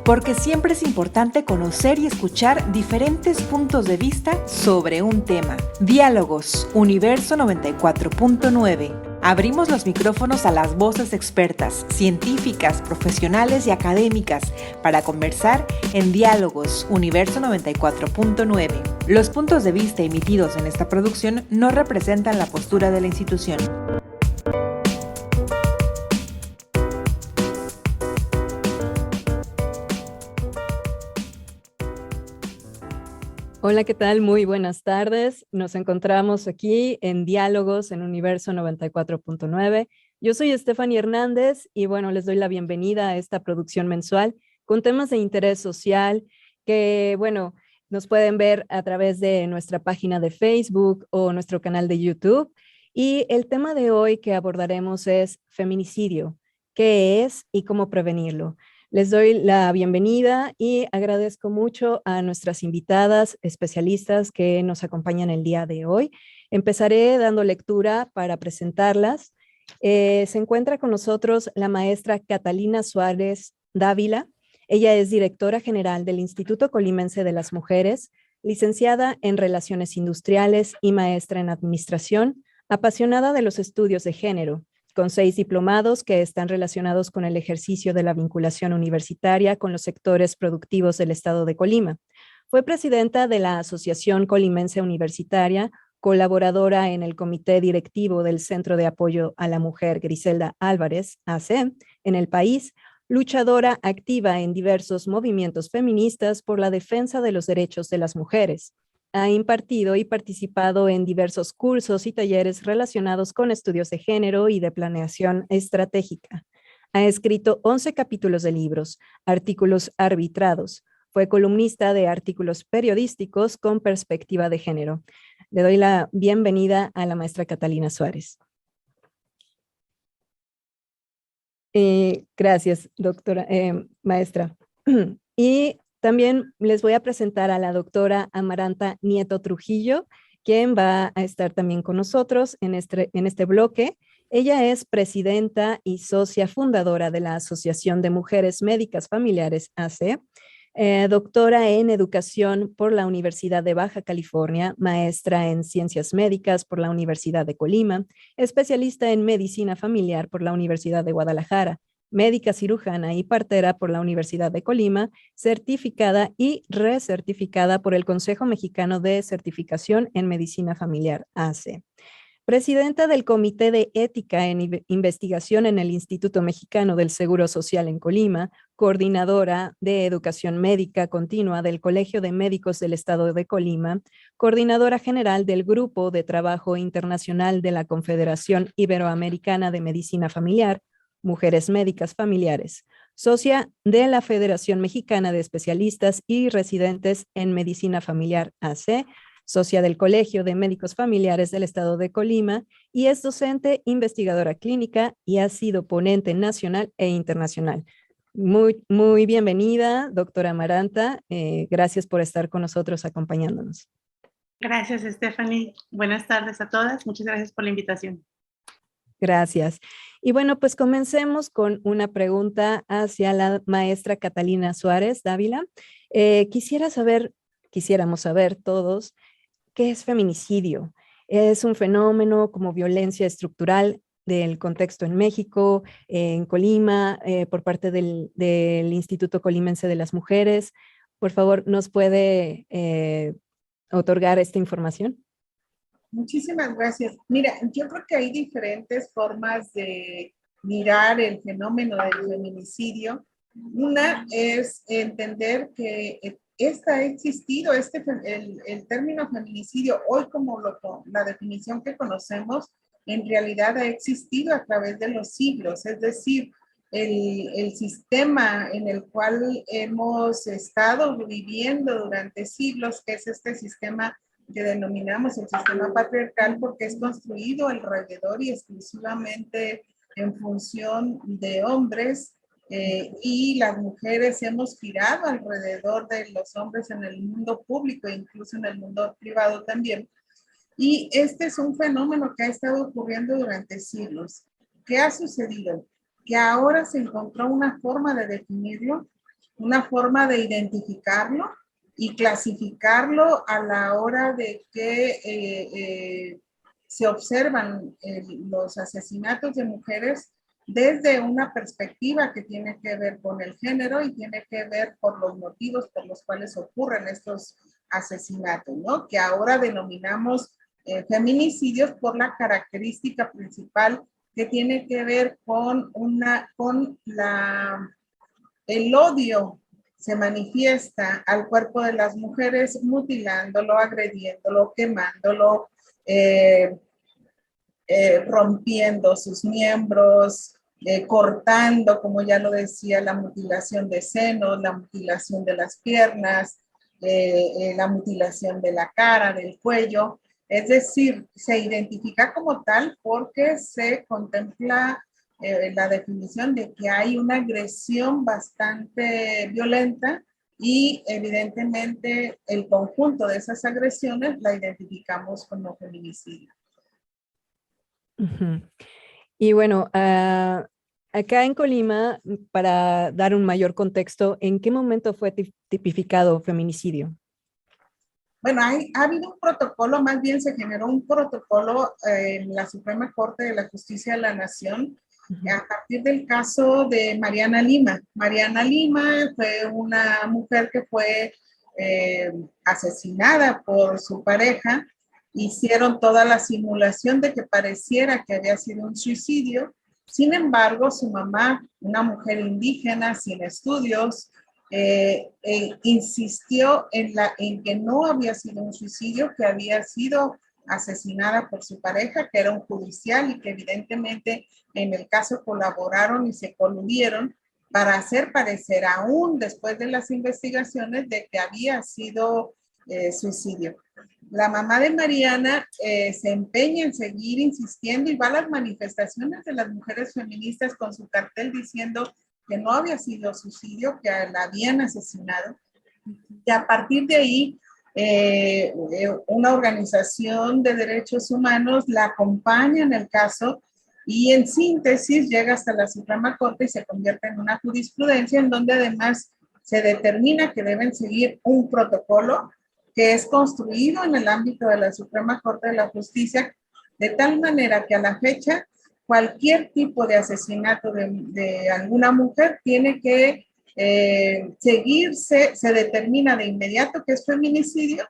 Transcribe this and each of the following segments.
Porque siempre es importante conocer y escuchar diferentes puntos de vista sobre un tema. Diálogos, Universo 94.9. Abrimos los micrófonos a las voces expertas, científicas, profesionales y académicas para conversar en Diálogos, Universo 94.9. Los puntos de vista emitidos en esta producción no representan la postura de la institución. Hola, ¿qué tal? Muy buenas tardes. Nos encontramos aquí en Diálogos en Universo 94.9. Yo soy Stephanie Hernández y bueno, les doy la bienvenida a esta producción mensual con temas de interés social que, bueno, nos pueden ver a través de nuestra página de Facebook o nuestro canal de YouTube. Y el tema de hoy que abordaremos es feminicidio, qué es y cómo prevenirlo. Les doy la bienvenida y agradezco mucho a nuestras invitadas especialistas que nos acompañan el día de hoy. Empezaré dando lectura para presentarlas. Se encuentra con nosotros la maestra Catalina Suárez Dávila. Ella es directora general del Instituto Colimense de las Mujeres, licenciada en Relaciones Industriales y maestra en Administración, apasionada de los estudios de género, con 6 diplomados que están relacionados con el ejercicio de la vinculación universitaria con los sectores productivos del estado de Colima. Fue presidenta de la Asociación Colimense Universitaria, colaboradora en el comité directivo del Centro de Apoyo a la Mujer Griselda Álvarez, AC, en el país, luchadora activa en diversos movimientos feministas por la defensa de los derechos de las mujeres. Ha impartido y participado en diversos cursos y talleres relacionados con estudios de género y de planeación estratégica. Ha escrito 11 capítulos de libros, artículos arbitrados. Fue columnista de artículos periodísticos con perspectiva de género. Le doy la bienvenida a la maestra Catalina Suárez. Gracias, doctora, maestra. Y también les voy a presentar a la doctora Amaranta Nieto Trujillo, quien va a estar también con nosotros en este bloque. Ella es presidenta y socia fundadora de la Asociación de Mujeres Médicas Familiares, AC, doctora en Educación por la Universidad de Baja California, maestra en Ciencias Médicas por la Universidad de Colima, especialista en Medicina Familiar por la Universidad de Guadalajara, médica cirujana y partera por la Universidad de Colima, certificada y recertificada por el Consejo Mexicano de Certificación en Medicina Familiar, AC. Presidenta del Comité de Ética en Investigación en el Instituto Mexicano del Seguro Social en Colima, coordinadora de Educación Médica Continua del Colegio de Médicos del Estado de Colima, coordinadora general del Grupo de Trabajo Internacional de la Confederación Iberoamericana de Medicina Familiar, Mujeres Médicas Familiares, socia de la Federación Mexicana de Especialistas y Residentes en Medicina Familiar, AC, socia del Colegio de Médicos Familiares del Estado de Colima y es docente, investigadora clínica y ha sido ponente nacional e internacional. Muy bienvenida, doctora Amaranta. Gracias por estar con nosotros acompañándonos. Gracias, Stephanie. Buenas tardes a todas. Muchas gracias por la invitación. Gracias. Y bueno, pues comencemos con una pregunta hacia la maestra Catalina Suárez Dávila. Quisiéramos saber todos, ¿qué es feminicidio? ¿Es un fenómeno como violencia estructural del contexto en México, en Colima, por parte del Instituto Colimense de las Mujeres? Por favor, ¿nos puede otorgar esta información? Muchísimas gracias. Mira, yo creo que hay diferentes formas de mirar el fenómeno del feminicidio. Una es entender que ha existido, el término feminicidio, hoy como la definición que conocemos, en realidad ha existido a través de los siglos, es decir, el sistema en el cual hemos estado viviendo durante siglos, que es este sistema que denominamos el sistema patriarcal, porque es construido alrededor y exclusivamente en función de hombres, y las mujeres hemos girado alrededor de los hombres en el mundo público e incluso en el mundo privado también. Y este es un fenómeno que ha estado ocurriendo durante siglos. ¿Qué ha sucedido? que ahora se encontró una forma de definirlo, una forma de identificarlo y clasificarlo a la hora de que se observan los asesinatos de mujeres desde una perspectiva que tiene que ver con el género y tiene que ver por los motivos por los cuales ocurren estos asesinatos, ¿no? Que ahora denominamos feminicidios por la característica principal que tiene que ver con el odio se manifiesta al cuerpo de las mujeres mutilándolo, agrediéndolo, quemándolo, rompiendo sus miembros, cortando, como ya lo decía, la mutilación de senos, la mutilación de las piernas, la mutilación de la cara, del cuello. Es decir, se identifica como tal porque se contempla la definición de que hay una agresión bastante violenta y evidentemente el conjunto de esas agresiones la identificamos como feminicidio. Ujú. Y bueno, acá en Colima, para dar un mayor contexto, ¿en qué momento fue tipificado feminicidio? Bueno, ha habido un protocolo, más bien se generó un protocolo en la Suprema Corte de la Justicia de la Nación a partir del caso de Mariana Lima. Mariana Lima fue una mujer que fue asesinada por su pareja. Hicieron toda la simulación de que pareciera que había sido un suicidio. Sin embargo, su mamá, una mujer indígena sin estudios, insistió en que no había sido un suicidio, que había sido asesinada por su pareja, que era un judicial y que evidentemente en el caso colaboraron y se coludieron para hacer parecer, aún después de las investigaciones, de que había sido suicidio. La mamá de Mariana se empeña en seguir insistiendo y va a las manifestaciones de las mujeres feministas con su cartel diciendo que no había sido suicidio, que la habían asesinado. Y a partir de ahí, una organización de derechos humanos la acompaña en el caso y en síntesis llega hasta la Suprema Corte y se convierte en una jurisprudencia en donde además se determina que deben seguir un protocolo que es construido en el ámbito de la Suprema Corte de la Justicia, de tal manera que a la fecha cualquier tipo de asesinato de alguna mujer tiene que seguirse, se determina de inmediato que es feminicidio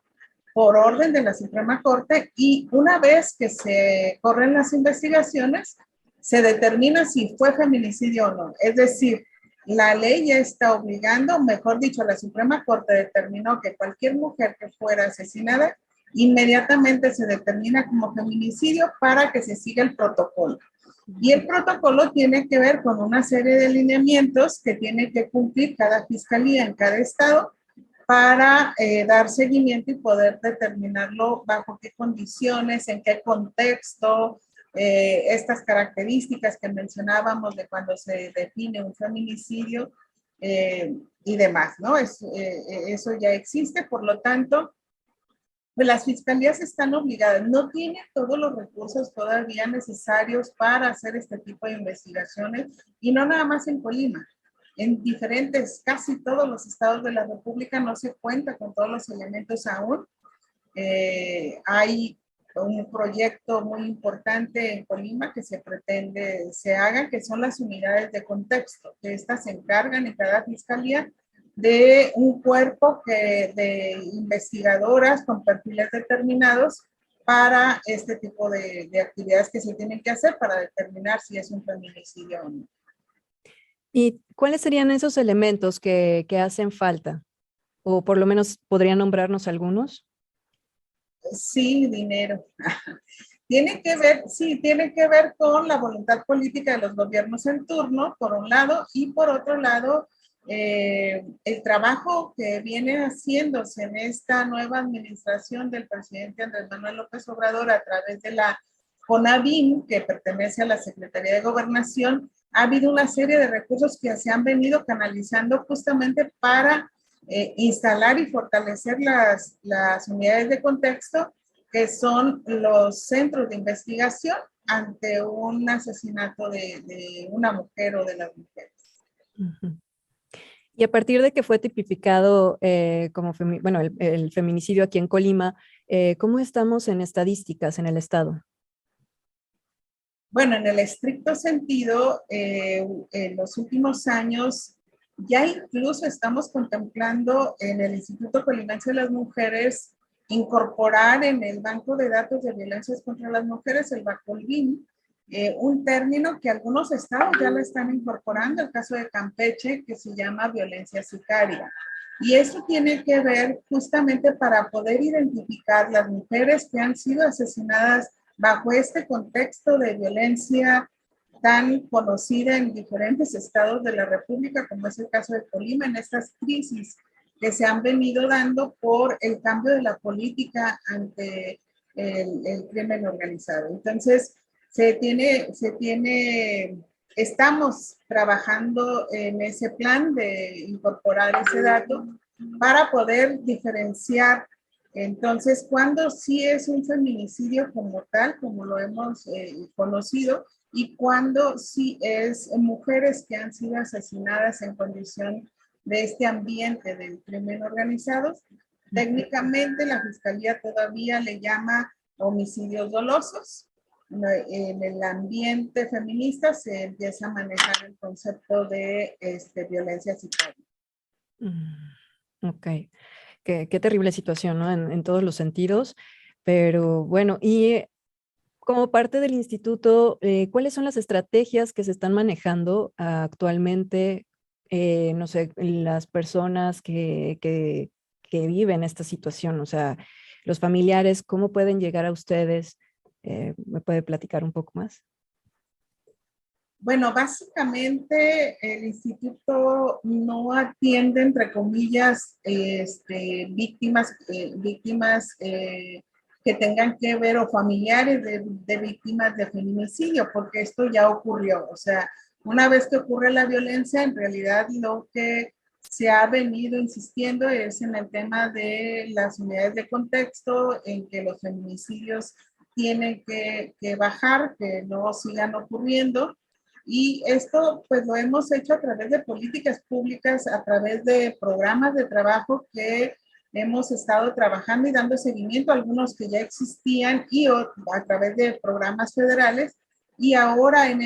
por orden de la Suprema Corte y una vez que se corren las investigaciones, se determina si fue feminicidio o no. Es decir, la ley ya está obligando, mejor dicho, la Suprema Corte determinó que cualquier mujer que fuera asesinada inmediatamente se determina como feminicidio para que se siga el protocolo. Y el protocolo tiene que ver con una serie de lineamientos que tiene que cumplir cada fiscalía en cada estado para dar seguimiento y poder determinarlo bajo qué condiciones, en qué contexto, estas características que mencionábamos de cuando se define un feminicidio y demás, ¿no? Eso ya existe, por lo tanto, pues las fiscalías están obligadas, no tienen todos los recursos todavía necesarios para hacer este tipo de investigaciones y no nada más en Colima. En diferentes, casi todos los estados de la República no se cuenta con todos los elementos aún. Hay un proyecto muy importante en Colima que se pretende se haga, que son las unidades de contexto, que estas se encargan en cada fiscalía de un cuerpo de investigadoras con perfiles determinados para este tipo de actividades que se tienen que hacer para determinar si es un feminicidio o no. ¿Y cuáles serían esos elementos que hacen falta? O por lo menos podrían nombrarnos algunos. Sí, dinero. Tiene que ver, sí, tiene que ver con la voluntad política de los gobiernos en turno, por un lado, y por otro lado, el trabajo que viene haciéndose en esta nueva administración del presidente Andrés Manuel López Obrador a través de la CONAVIM, que pertenece a la Secretaría de Gobernación, ha habido una serie de recursos que se han venido canalizando justamente para instalar y fortalecer las unidades de contexto, que son los centros de investigación ante un asesinato de una mujer o de las mujeres. Ujú. Y a partir de que fue tipificado como bueno, el feminicidio aquí en Colima, ¿cómo estamos en estadísticas en el estado? Bueno, en el estricto sentido, en los últimos años ya incluso estamos contemplando en el Instituto Colimense de las Mujeres incorporar en el Banco de Datos de Violencias contra las Mujeres, el BACOLVIM, un término que algunos estados ya lo están incorporando, el caso de Campeche, que se llama violencia sicaria. Y eso tiene que ver justamente para poder identificar las mujeres que han sido asesinadas bajo este contexto de violencia tan conocida en diferentes estados de la República, como es el caso de Colima, en estas crisis que se han venido dando por el cambio de la política ante el crimen organizado. Entonces, estamos trabajando en ese plan de incorporar ese dato para poder diferenciar entonces, ¿cuándo sí es un feminicidio como tal, como lo hemos conocido, y cuándo sí es mujeres que han sido asesinadas en condición de este ambiente del crimen organizado? Técnicamente, la Fiscalía todavía le llama homicidios dolosos. En el ambiente feminista se empieza a manejar el concepto de violencia sicaria. Ok. Qué terrible situación, ¿no? En todos los sentidos. Pero bueno, y como parte del instituto, ¿cuáles son las estrategias que se están manejando actualmente, no sé, las personas que viven esta situación? O sea, los familiares, ¿cómo pueden llegar a ustedes? ¿Me puede platicar un poco más? Bueno, básicamente el instituto no atiende, entre comillas, víctimas que tengan que ver o familiares de víctimas de feminicidio, porque esto ya ocurrió. O sea, una vez que ocurre la violencia, en realidad lo que se ha venido insistiendo es en el tema de las unidades de contexto, en que los feminicidios tienen que bajar, que no sigan ocurriendo. Y esto pues lo hemos hecho a través de políticas públicas, a través de programas de trabajo que hemos estado trabajando y dando seguimiento a algunos que ya existían y a través de programas federales. Y ahora en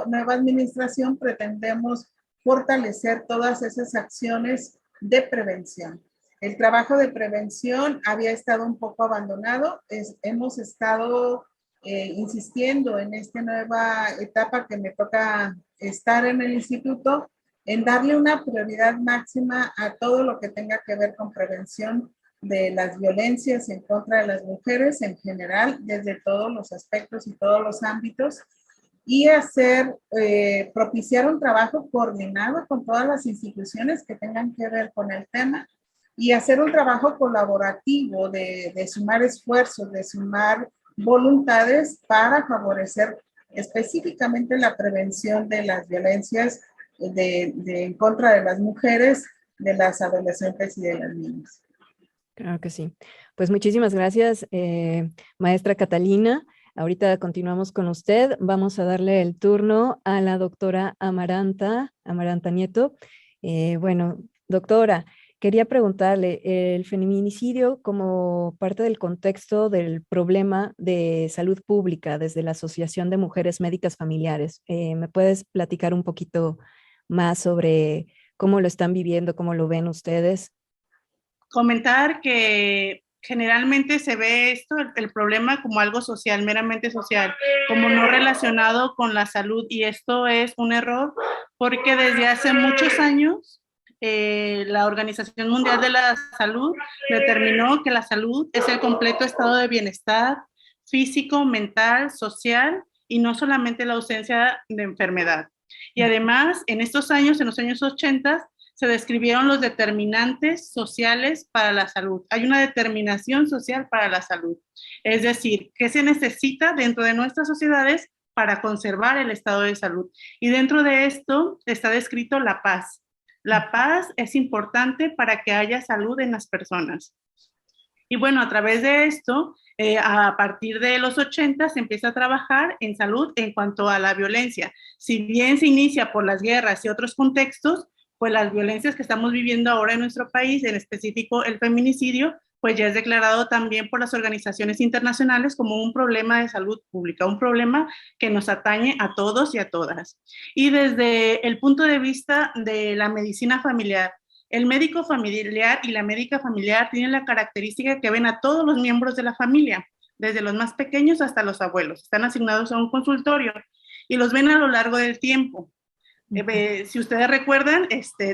nueva administración pretendemos fortalecer todas esas acciones de prevención. El trabajo de prevención había estado un poco abandonado. Hemos estado insistiendo en esta nueva etapa que me toca estar en el instituto, en darle una prioridad máxima a todo lo que tenga que ver con prevención de las violencias en contra de las mujeres en general, desde todos los aspectos y todos los ámbitos, y propiciar un trabajo coordinado con todas las instituciones que tengan que ver con el tema y hacer un trabajo colaborativo de sumar esfuerzos, de sumar voluntades para favorecer específicamente la prevención de las violencias en contra de las mujeres, de las adolescentes y de las niñas. Claro que sí. Pues muchísimas gracias, maestra Catalina. Ahorita continuamos con usted. Vamos a darle el turno a la doctora Amaranta Nieto. Bueno, doctora, quería preguntarle, el feminicidio como parte del contexto del problema de salud pública desde la Asociación de Mujeres Médicas Familiares, ¿me puedes platicar un poquito más sobre cómo lo están viviendo, cómo lo ven ustedes? Comentar que generalmente se ve el problema como algo social, meramente social, como no relacionado con la salud, y esto es un error porque desde hace muchos años la Organización Mundial de la Salud determinó que la salud es el completo estado de bienestar físico, mental, social y no solamente la ausencia de enfermedad. Y además, en estos años, en los años 80, se describieron los determinantes sociales para la salud. Hay una determinación social para la salud. Es decir, ¿qué se necesita dentro de nuestras sociedades para conservar el estado de salud? Y dentro de esto está descrito la paz. La paz es importante para que haya salud en las personas. Y bueno, a través de esto, A partir de los 80 se empieza a trabajar en salud en cuanto a la violencia. Si bien se inicia por las guerras y otros contextos, pues las violencias que estamos viviendo ahora en nuestro país, en específico el feminicidio, pues ya es declarado también por las organizaciones internacionales como un problema de salud pública, un problema que nos atañe a todos y a todas. Y desde el punto de vista de la medicina familiar, el médico familiar y la médica familiar tienen la característica que ven a todos los miembros de la familia, desde los más pequeños hasta los abuelos. Están asignados a un consultorio y los ven a lo largo del tiempo. Si ustedes recuerdan,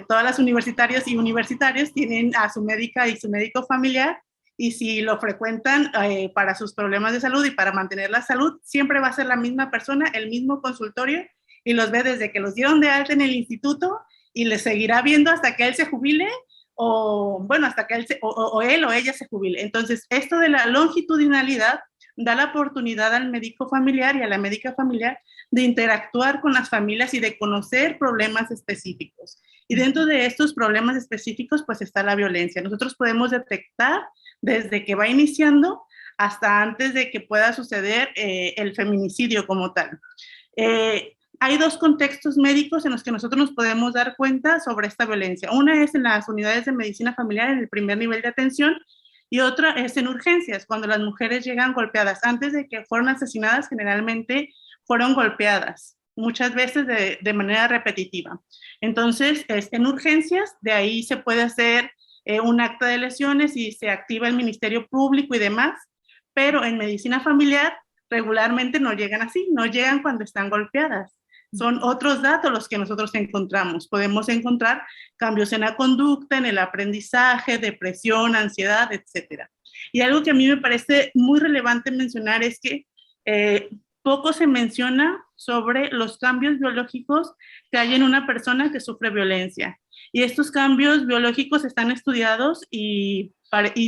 todas las universitarias y universitarios tienen a su médica y su médico familiar, y si lo frecuentan para sus problemas de salud y para mantener la salud, siempre va a ser la misma persona, el mismo consultorio, y los ve desde que los dieron de alta en el instituto y les seguirá viendo hasta que él se jubile o, bueno, hasta que él o ella se jubile. Entonces, esto de la longitudinalidad da la oportunidad al médico familiar y a la médica familiar de interactuar con las familias y de conocer problemas específicos. Y dentro de estos problemas específicos, pues está la violencia. Nosotros podemos detectar desde que va iniciando hasta antes de que pueda suceder el feminicidio como tal. Hay dos contextos médicos en los que nosotros nos podemos dar cuenta sobre esta violencia. Una es en las unidades de medicina familiar, en el primer nivel de atención, y otra es en urgencias, cuando las mujeres llegan golpeadas. Antes de que fueran asesinadas, generalmente fueron golpeadas, muchas veces de manera repetitiva. Entonces, en urgencias, de ahí se puede hacer un acta de lesiones y se activa el Ministerio Público y demás, pero en medicina familiar regularmente no llegan así, no llegan cuando están golpeadas. Son otros datos los que nosotros encontramos. Podemos encontrar cambios en la conducta, en el aprendizaje, depresión, ansiedad, etc. Y algo que a mí me parece muy relevante mencionar es que poco se menciona sobre los cambios biológicos que hay en una persona que sufre violencia. Y estos cambios biológicos están estudiados y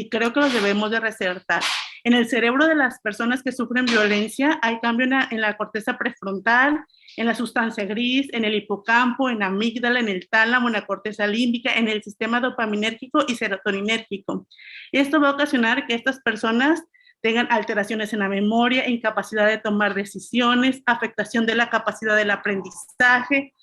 creo que los debemos de resaltar. En el cerebro de las personas que sufren violencia hay cambio en la corteza prefrontal, en la sustancia gris, en el hipocampo, en la amígdala, en el tálamo, en la corteza límbica, en el sistema dopaminérgico y serotoninérgico. Y esto va a ocasionar que estas personas tengan alteraciones en la memoria, incapacidad de tomar decisiones, afectación de la capacidad del aprendizaje,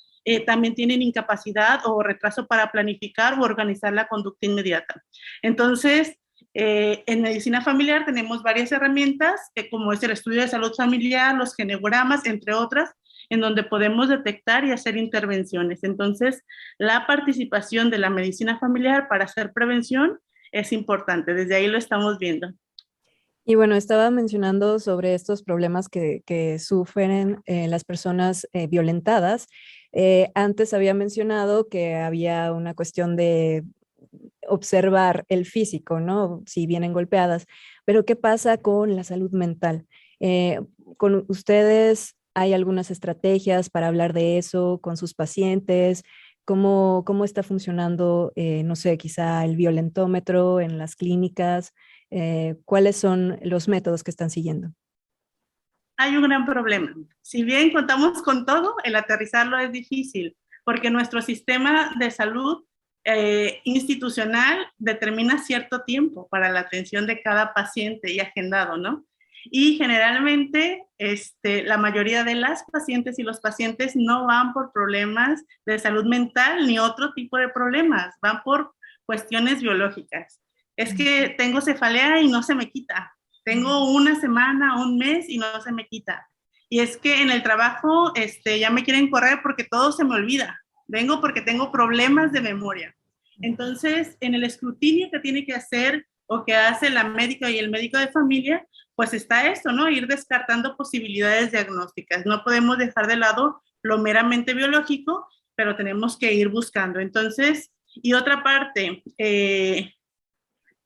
también tienen incapacidad o retraso para planificar o organizar la conducta inmediata. Entonces, en medicina familiar tenemos varias herramientas, como es el estudio de salud familiar, los geneogramas, entre otras, en donde podemos detectar y hacer intervenciones. Entonces, la participación de la medicina familiar para hacer prevención es importante. Desde ahí lo estamos viendo. Y bueno, estaba mencionando sobre estos problemas que sufren las personas violentadas. Antes había mencionado que había una cuestión de observar el físico, ¿no? Si vienen golpeadas, pero ¿qué pasa con la salud mental? ¿Con ustedes hay algunas estrategias para hablar de eso con sus pacientes? ¿Cómo está funcionando, no sé, quizá el violentómetro en las clínicas? ¿Cuáles son los métodos que están siguiendo? Hay un gran problema. Si bien contamos con todo, el aterrizarlo es difícil, porque nuestro sistema de salud institucional determina cierto tiempo para la atención de cada paciente y agendado, ¿no? Y generalmente la mayoría de las pacientes y los pacientes no van por problemas de salud mental ni otro tipo de problemas, van por cuestiones biológicas. Es que tengo cefalea y no se me quita. Tengo una semana, un mes y no se me quita. Y es que en el trabajo ya me quieren correr porque todo se me olvida. Vengo porque tengo problemas de memoria. Entonces, en el escrutinio que tiene que hacer o que hace la médica y el médico de familia, pues está esto, ¿no? Ir descartando posibilidades diagnósticas. No podemos dejar de lado lo meramente biológico, pero tenemos que ir buscando. Entonces, y otra parte,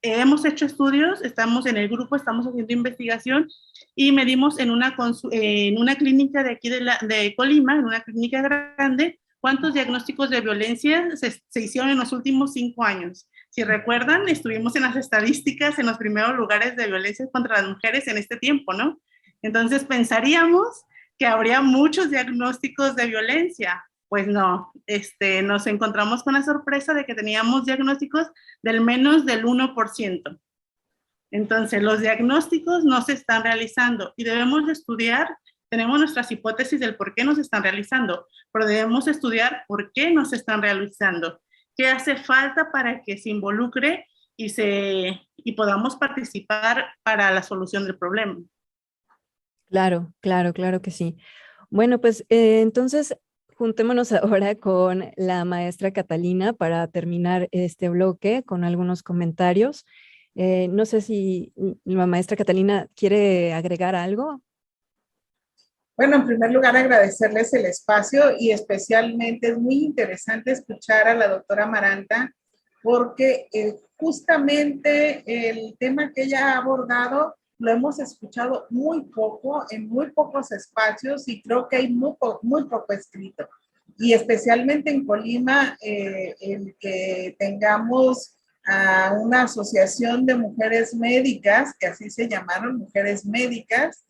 hemos hecho estudios, estamos en el grupo, estamos haciendo investigación y medimos en una clínica de aquí de Colima, en una clínica grande, cuántos diagnósticos de violencia se hicieron en los últimos 5 años. Si recuerdan, estuvimos en las estadísticas en los primeros lugares de violencia contra las mujeres en este tiempo, ¿no? Entonces pensaríamos que habría muchos diagnósticos de violencia. Pues no, nos encontramos con la sorpresa de que teníamos diagnósticos del menos del 1%. Entonces, los diagnósticos no se están realizando y debemos de estudiar, tenemos nuestras hipótesis del por qué no se están realizando, pero debemos estudiar por qué no se están realizando, qué hace falta para que se involucre y podamos participar para la solución del problema. Claro, claro, claro que sí. Bueno, pues entonces juntémonos ahora con la maestra Catalina para terminar este bloque con algunos comentarios. No sé si la maestra Catalina quiere agregar algo. Bueno, en primer lugar, agradecerles el espacio y especialmente es muy interesante escuchar a la doctora Amaranta porque justamente el tema que ella ha abordado lo hemos escuchado muy poco, en muy pocos espacios y creo que hay muy poco escrito. Y especialmente en Colima, el que tengamos a una asociación de mujeres médicas, que así se llamaron, mujeres médicas,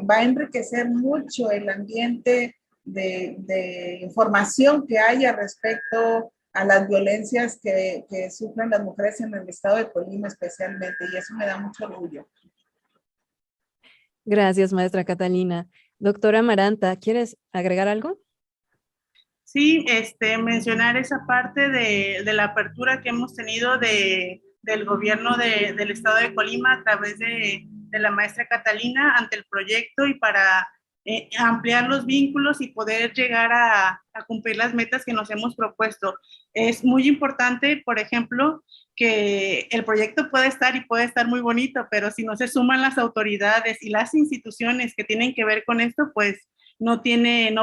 va a enriquecer mucho el ambiente de información que haya respecto a las violencias que sufren las mujeres en el estado de Colima especialmente, y eso me da mucho orgullo. Gracias, maestra Catalina. Doctora Amaranta, ¿quieres agregar algo? Sí, mencionar esa parte de la apertura que hemos tenido del gobierno del estado de Colima a través de la maestra Catalina ante el proyecto y para ampliar los vínculos y poder llegar a cumplir las metas que nos hemos propuesto. Es muy importante, por ejemplo, que el proyecto puede estar muy bonito, pero si no se suman las autoridades y las instituciones que tienen que ver con esto, pues no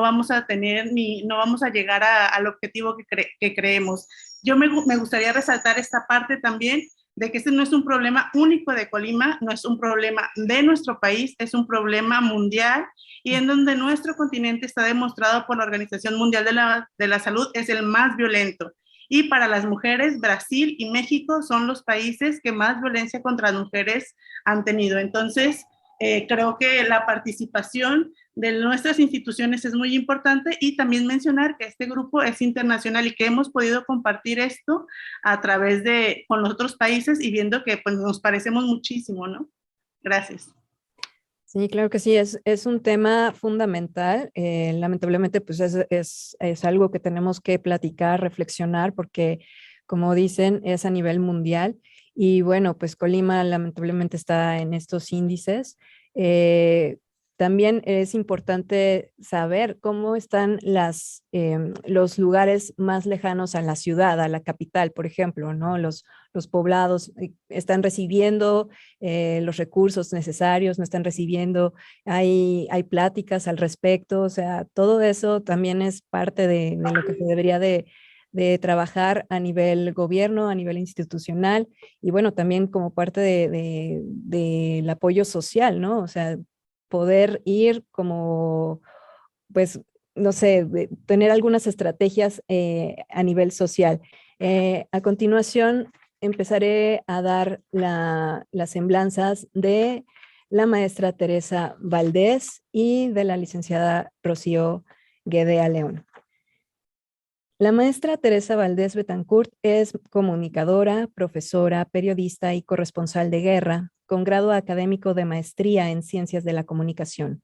vamos a tener no vamos a llegar al objetivo que creemos. Yo me gustaría resaltar esta parte también de que este no es un problema único de Colima, no es un problema de nuestro país, es un problema mundial y en donde nuestro continente está demostrado por la Organización Mundial de la Salud es el más violento. Y para las mujeres, Brasil y México son los países que más violencia contra las mujeres han tenido. Entonces, creo que la participación de nuestras instituciones es muy importante y también mencionar que este grupo es internacional y que hemos podido compartir esto a través con los otros países y viendo que pues, nos parecemos muchísimo, ¿no? Gracias. Sí, claro que sí, es un tema fundamental. Lamentablemente, pues es algo que tenemos que platicar, reflexionar, porque como dicen, es a nivel mundial. Y bueno, pues Colima lamentablemente está en estos índices. También es importante saber cómo están los lugares más lejanos a la ciudad, a la capital, por ejemplo, ¿no? Los poblados están recibiendo los recursos necesarios, no están recibiendo, hay pláticas al respecto, o sea, todo eso también es parte de lo que se debería de trabajar a nivel gobierno, a nivel institucional, y bueno, también como parte del apoyo social, ¿no? O sea, poder ir como, pues, no sé, tener algunas estrategias a nivel social. A continuación, empezaré a dar las semblanzas de la maestra Teresa Valdés y de la licenciada Rocío Guedea León. La maestra Teresa Valdés Betancourt es comunicadora, profesora, periodista y corresponsal de guerra, con grado académico de maestría en Ciencias de la Comunicación,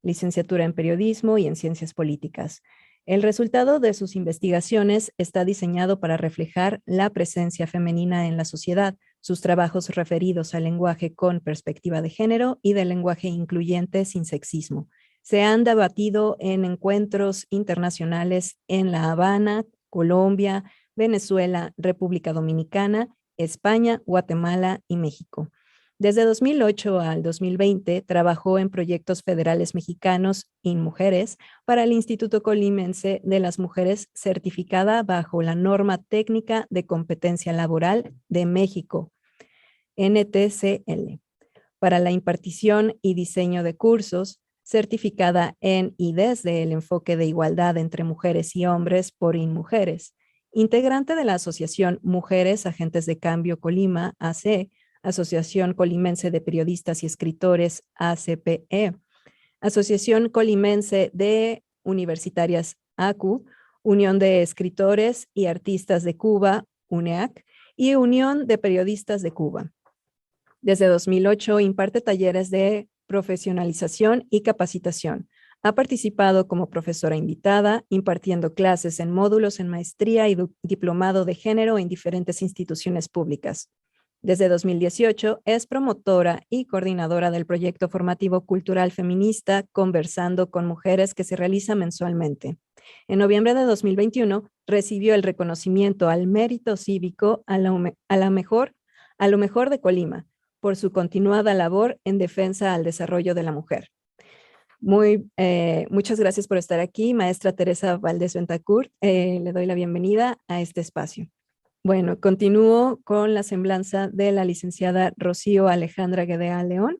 licenciatura en Periodismo y en Ciencias Políticas. El resultado de sus investigaciones está diseñado para reflejar la presencia femenina en la sociedad, sus trabajos referidos al lenguaje con perspectiva de género y del lenguaje incluyente sin sexismo. Se han debatido en encuentros internacionales en La Habana, Colombia, Venezuela, República Dominicana, España, Guatemala y México. Desde 2008 al 2020 trabajó en proyectos federales mexicanos InMujeres para el Instituto Colimense de las Mujeres, certificada bajo la Norma Técnica de Competencia Laboral de México, NTCL, para la impartición y diseño de cursos, certificada en y desde el enfoque de igualdad entre mujeres y hombres por InMujeres, integrante de la Asociación Mujeres Agentes de Cambio Colima, AC, Asociación Colimense de Periodistas y Escritores, ACPE, Asociación Colimense de Universitarias, ACU, Unión de Escritores y Artistas de Cuba, UNEAC, y Unión de Periodistas de Cuba. Desde 2008 imparte talleres de profesionalización y capacitación. Ha participado como profesora invitada, impartiendo clases en módulos en maestría y diplomado de género en diferentes instituciones públicas. Desde 2018 es promotora y coordinadora del proyecto formativo cultural feminista Conversando con Mujeres, que se realiza mensualmente. En noviembre de 2021 recibió el reconocimiento al mérito cívico a lo mejor de Colima por su continuada labor en defensa al desarrollo de la mujer. Muchas gracias por estar aquí, maestra Teresa Valdés Ventacourt. Le doy la bienvenida a este espacio. Bueno, continúo con la semblanza de la licenciada Rocío Alejandra Guedea León.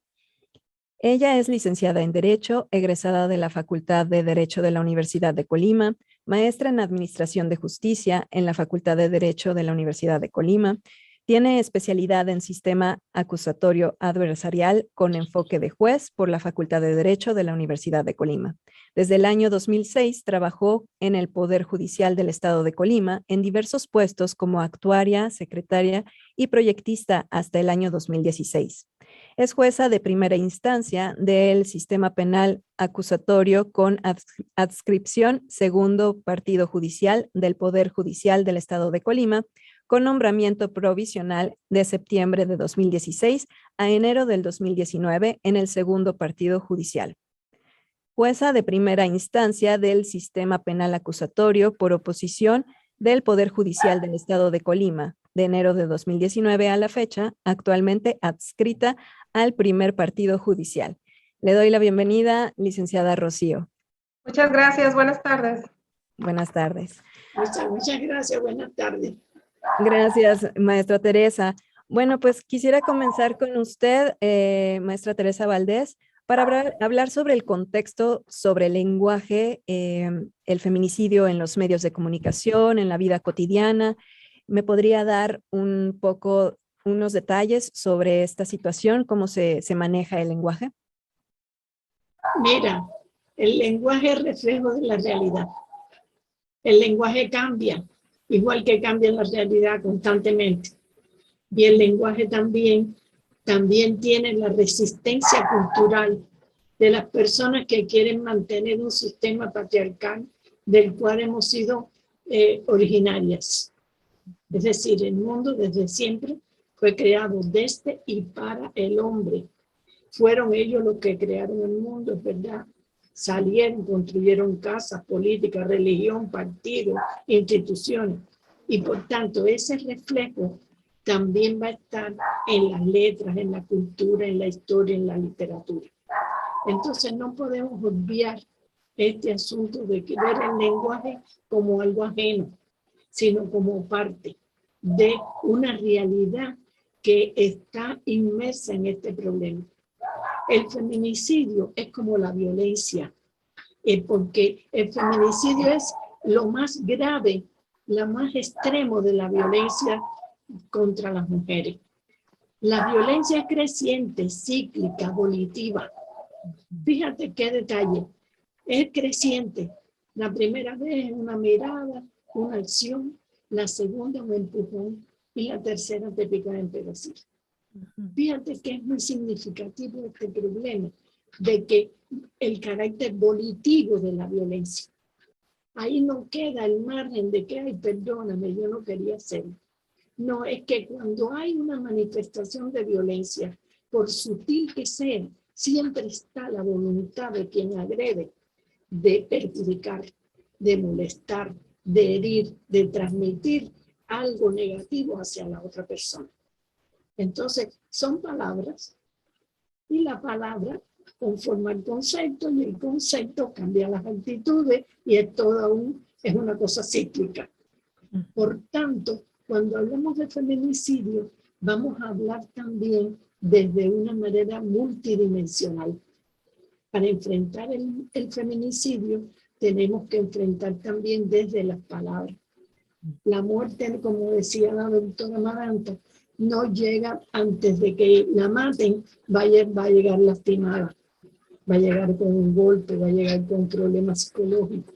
Ella es licenciada en Derecho, egresada de la Facultad de Derecho de la Universidad de Colima, maestra en Administración de Justicia en la Facultad de Derecho de la Universidad de Colima. Tiene especialidad en Sistema Acusatorio Adversarial con enfoque de juez por la Facultad de Derecho de la Universidad de Colima. Desde el año 2006 trabajó en el Poder Judicial del Estado de Colima en diversos puestos como actuaria, secretaria y proyectista hasta el año 2016. Es jueza de primera instancia del Sistema Penal Acusatorio con adscripción segundo partido judicial del Poder Judicial del Estado de Colima, con nombramiento provisional de septiembre de 2016 a enero del 2019 en el segundo partido judicial. Jueza de primera instancia del Sistema Penal Acusatorio por oposición del Poder Judicial del Estado de Colima, de enero de 2019 a la fecha, actualmente adscrita al primer partido judicial. Le doy la bienvenida, licenciada Rocío. Muchas gracias, buenas tardes. Buenas tardes. Muchas gracias, buenas tardes. Gracias, maestra Teresa. Bueno, pues quisiera comenzar con usted, maestra Teresa Valdés, para hablar sobre el contexto, sobre el lenguaje, el feminicidio en los medios de comunicación, en la vida cotidiana. ¿Me podría dar un poco, unos detalles sobre esta situación, cómo se maneja el lenguaje? Mira, el lenguaje es reflejo de la realidad. El lenguaje cambia, igual que cambia la realidad constantemente. Y el lenguaje también tiene la resistencia cultural de las personas que quieren mantener un sistema patriarcal del cual hemos sido originarias. Es decir, el mundo desde siempre fue creado desde y para el hombre. Fueron ellos los que crearon el mundo, es verdad. Salieron, construyeron casas, políticas, religión, partidos, instituciones. Y por tanto, ese reflejo también va a estar en las letras, en la cultura, en la historia, en la literatura. Entonces no podemos obviar este asunto de que ver el lenguaje como algo ajeno, sino como parte de una realidad que está inmersa en este problema. El feminicidio es como la violencia, porque el feminicidio es lo más grave, lo más extremo de la violencia contra las mujeres. La violencia es creciente, cíclica, volitiva. Fíjate qué detalle. Es creciente. La primera vez es una mirada, una acción. La segunda un empujón. Y la tercera te pica en pedacillos. Fíjate que es muy significativo este problema de que el carácter volitivo de la violencia. Ahí no queda el margen de que, ay, perdóname, yo no quería hacerlo. No, es que cuando hay una manifestación de violencia, por sutil que sea, siempre está la voluntad de quien agrede de perjudicar, de molestar, de herir, de transmitir algo negativo hacia la otra persona. Entonces, son palabras y la palabra conforma el concepto y el concepto cambia las actitudes y es es una cosa cíclica. Por tanto, cuando hablamos de feminicidio, vamos a hablar también desde una manera multidimensional. Para enfrentar el feminicidio, tenemos que enfrentar también desde las palabras. La muerte, como decía la doctora Maranta, no llega antes de que la maten, va a llegar lastimada, va a llegar con un golpe, va a llegar con problemas psicológicos.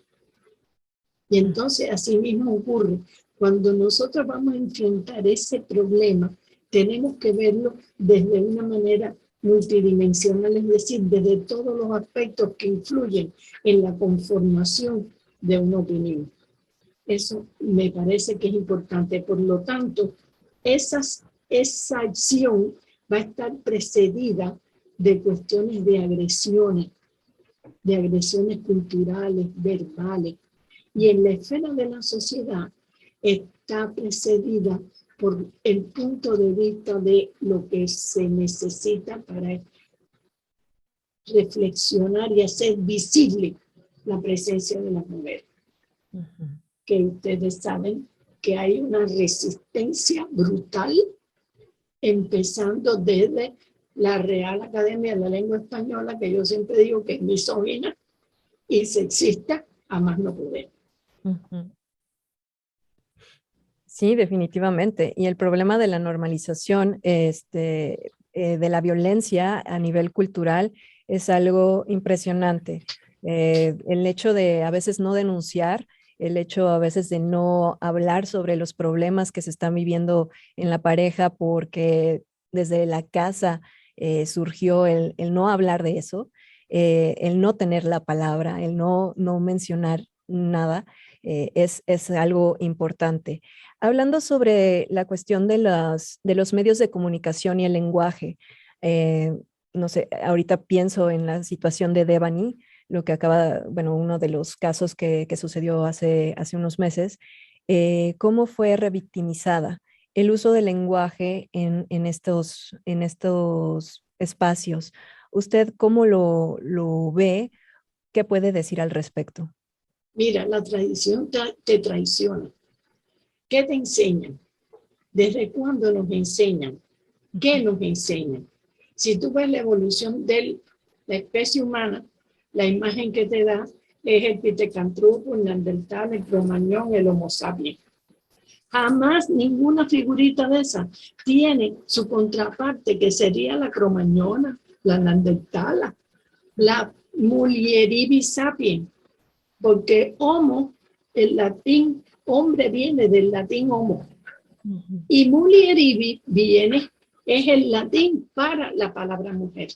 Y entonces así mismo ocurre. Cuando nosotros vamos a enfrentar ese problema, tenemos que verlo desde una manera multidimensional, es decir, desde todos los aspectos que influyen en la conformación de una opinión. Eso me parece que es importante. Por lo tanto, esa acción va a estar precedida de cuestiones de agresiones culturales, verbales. Y en la esfera de la sociedad está precedida por el punto de vista de lo que se necesita para reflexionar y hacer visible la presencia de las mujeres. Que ustedes saben que hay una resistencia brutal, empezando desde la Real Academia de la Lengua Española, que yo siempre digo que es misógina y sexista, a más no poder. Sí, definitivamente. Y el problema de la normalización de la violencia a nivel cultural es algo impresionante. El hecho de a veces no denunciar, el hecho a veces de no hablar sobre los problemas que se están viviendo en la pareja porque desde la casa surgió el no hablar de eso, el no tener la palabra, el no mencionar nada, es algo importante. Hablando sobre la cuestión de los medios de comunicación y el lenguaje, no sé, ahorita pienso en la situación de Devani, lo que uno de los casos que sucedió hace unos meses, cómo fue revictimizada el uso del lenguaje en estos espacios. ¿Usted cómo lo ve? ¿Qué puede decir al respecto? Mira, la tradición te traiciona. ¿Qué te enseñan? ¿Desde cuándo nos enseñan? ¿Qué nos enseñan? Si tú ves la evolución de la especie humana, la imagen que te da es el Pithecanthropus, el Neandertal, el Cro-Magnon, el Homo sapiens. Jamás ninguna figurita de esa tiene su contraparte, que sería la Cro-Magnona, la Neandertala, la Mulieribis sapiens, porque homo, el latín, hombre viene del latín homo, y mulieribis es el latín para la palabra mujer.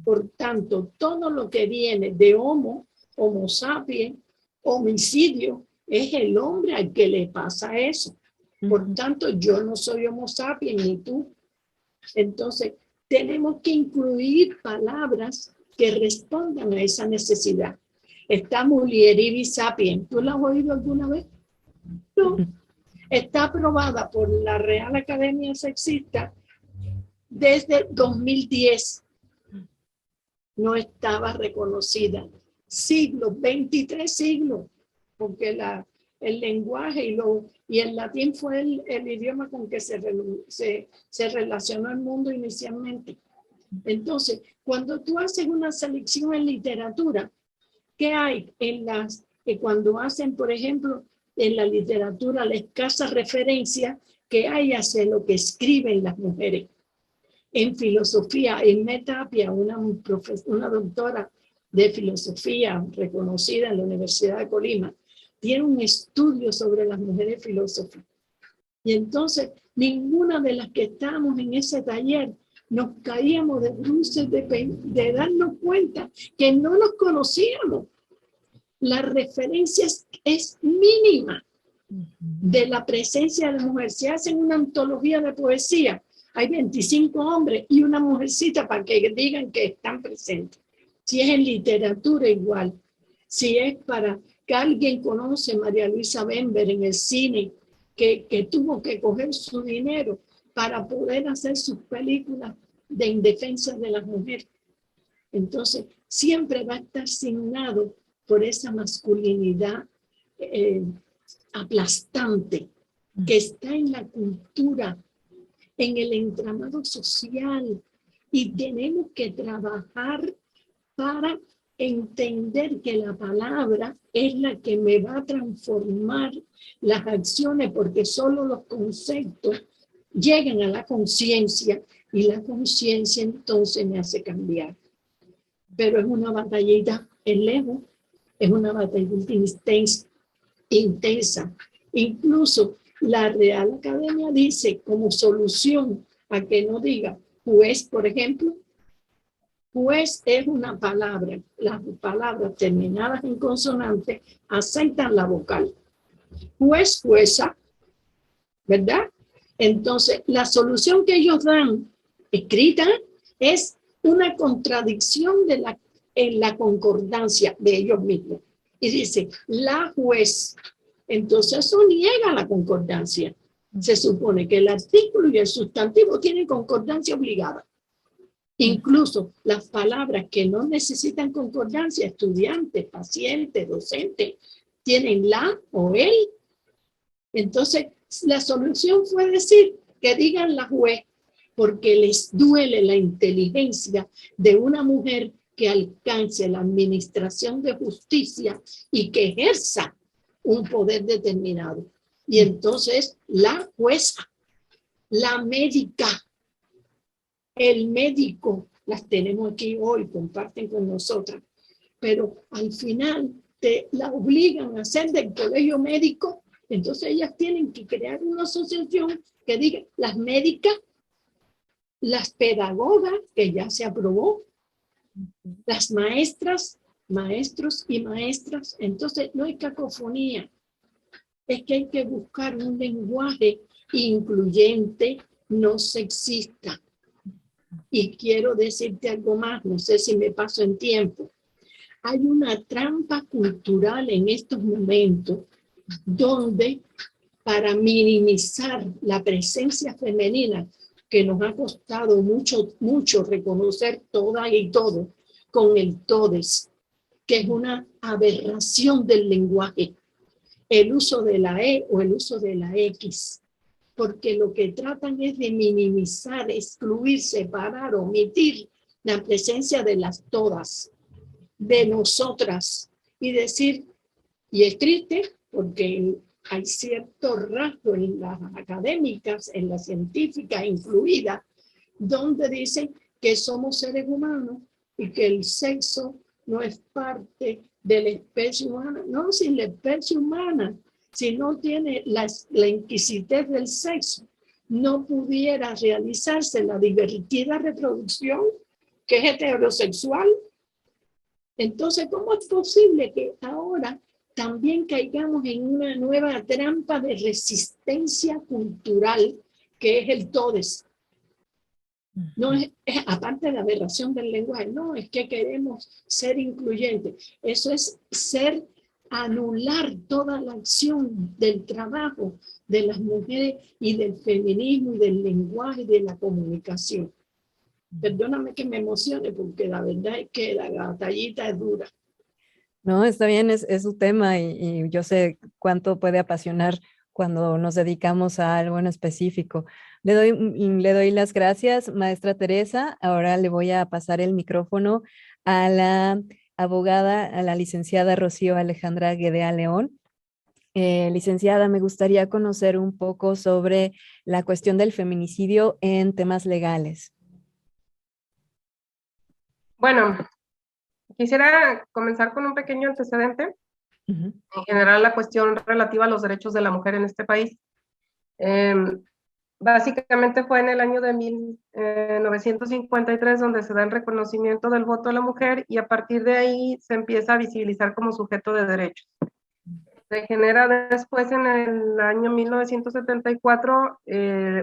Por tanto, todo lo que viene de homo, homo sapiens, homicidio, es el hombre al que le pasa eso. Por tanto, yo no soy homo sapiens ni tú. Entonces, tenemos que incluir palabras que respondan a esa necesidad. Está mulieribis sapiens. ¿Tú la has oído alguna vez? No. Está aprobada por la Real Academia Sexista desde 2010. No estaba reconocida. Siglos, 23 siglos, porque el lenguaje y el latín fue el idioma con que se relacionó el mundo inicialmente. Entonces, cuando tú haces una selección en literatura, ¿qué hay cuando hacen, por ejemplo, en la literatura, la escasa referencia que hay hacia lo que escriben las mujeres? En filosofía, Emma Tapia, una doctora de filosofía reconocida en la Universidad de Colima, tiene un estudio sobre las mujeres filósofas. Y entonces, ninguna de las que estábamos en ese taller nos caíamos de bruces de darnos cuenta que no nos conocíamos. La referencia es mínima de la presencia de la mujer. Si hacen una antología de poesía, hay 25 hombres y una mujercita para que digan que están presentes. Si es en literatura, igual. Si es para que alguien conoce a María Luisa Bember en el cine, que tuvo que coger su dinero para poder hacer sus películas de indefensa de las mujeres. Entonces, siempre va a estar signado por esa masculinidad aplastante que está en la cultura, en el entramado social, y tenemos que trabajar para entender que la palabra es la que me va a transformar las acciones, porque solo los conceptos llegan a la conciencia y la conciencia entonces me hace cambiar. Pero es una batallita, es lejos, es una batalla intensa. Incluso La Real Academia dice como solución a que no diga juez, por ejemplo, juez es una palabra. Las palabras terminadas en consonante acentan la vocal. Juez, jueza, ¿verdad? Entonces, la solución que ellos dan escrita es una contradicción en la concordancia de ellos mismos. Y dice, la juez. Entonces, eso niega la concordancia. Se supone que el artículo y el sustantivo tienen concordancia obligada. Incluso las palabras que no necesitan concordancia, estudiante, paciente, docente, tienen la o el. Entonces, la solución fue decir que digan la juez, porque les duele la inteligencia de una mujer que alcance la administración de justicia y que ejerza un poder determinado. Y entonces, la jueza, la médica, el médico, las tenemos aquí hoy, comparten con nosotras, pero al final la obligan a hacer del colegio médico. Entonces ellas tienen que crear una asociación que diga las médicas, las pedagogas, que ya se aprobó, las maestras, maestros y maestras. Entonces no hay cacofonía, es que hay que buscar un lenguaje incluyente, no sexista. Y quiero decirte algo más, no sé si me paso en tiempo. Hay una trampa cultural en estos momentos donde para minimizar la presencia femenina que nos ha costado mucho reconocer toda y todo con el todes, que es una aberración del lenguaje, el uso de la E o el uso de la X, porque lo que tratan es de minimizar, excluir, separar, omitir la presencia de las todas, de nosotras, y decir, y es triste porque hay cierto rasgo en las académicas, en las científicas incluidas, donde dicen que somos seres humanos y que el sexo no es parte de la especie humana. No, si la especie humana, si no tiene la exquisitez del sexo, no pudiera realizarse la divertida reproducción que es heterosexual. Entonces, ¿cómo es posible que ahora también caigamos en una nueva trampa de resistencia cultural que es el todes? No es aparte de la aberración del lenguaje, no, es que queremos ser incluyentes. Eso es anular toda la acción del trabajo de las mujeres y del feminismo y del lenguaje y de la comunicación. Perdóname que me emocione porque la verdad es que la batallita es dura. No, está bien, es su tema y yo sé cuánto puede apasionar cuando nos dedicamos a algo en específico. Le doy las gracias, maestra Teresa. Ahora le voy a pasar el micrófono a la abogada, a la licenciada Rocío Alejandra Guedea León. Licenciada, me gustaría conocer un poco sobre la cuestión del feminicidio en temas legales. Bueno, quisiera comenzar con un pequeño antecedente. En general, la cuestión relativa a los derechos de la mujer en este país. Básicamente fue en el año de 1953 donde se da el reconocimiento del voto a la mujer y a partir de ahí se empieza a visibilizar como sujeto de derechos. Se genera después en el año 1974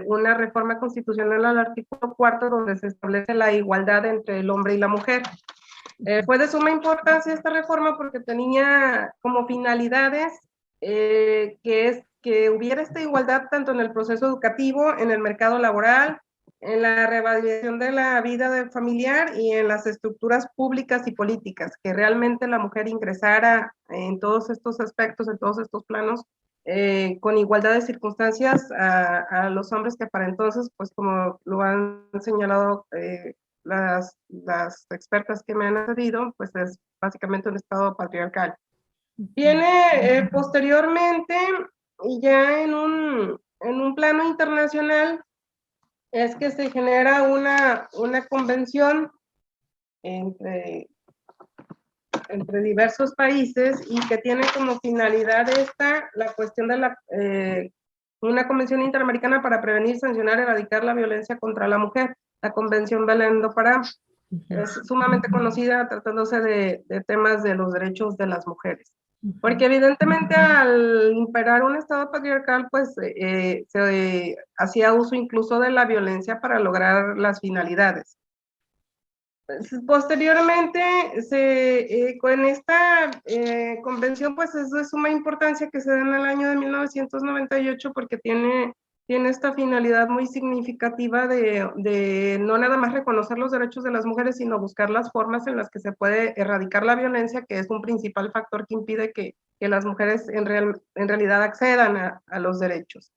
una reforma constitucional al artículo 4 donde se establece la igualdad entre el hombre y la mujer. Fue de suma importancia esta reforma porque tenía como finalidades que hubiera esta igualdad tanto en el proceso educativo, en el mercado laboral, en la revalorización de la vida familiar y en las estructuras públicas y políticas, que realmente la mujer ingresara en todos estos aspectos, en todos estos planos, con igualdad de circunstancias a los hombres que para entonces, pues como lo han señalado las expertas que me han atendido, pues es básicamente un estado patriarcal. Viene posteriormente, y ya en un plano internacional, es que se genera una convención entre diversos países y que tiene como finalidad la cuestión de una convención interamericana para prevenir, sancionar, erradicar la violencia contra la mujer, la Convención Belém do Pará. Es sumamente conocida tratándose de temas de los derechos de las mujeres. Porque evidentemente al imperar un estado patriarcal, pues se hacía uso incluso de la violencia para lograr las finalidades. Posteriormente, con esta convención, pues es de suma importancia que se dé en el año de 1998 porque tiene esta finalidad muy significativa de no nada más reconocer los derechos de las mujeres, sino buscar las formas en las que se puede erradicar la violencia, que es un principal factor que impide que las mujeres en realidad accedan a los derechos.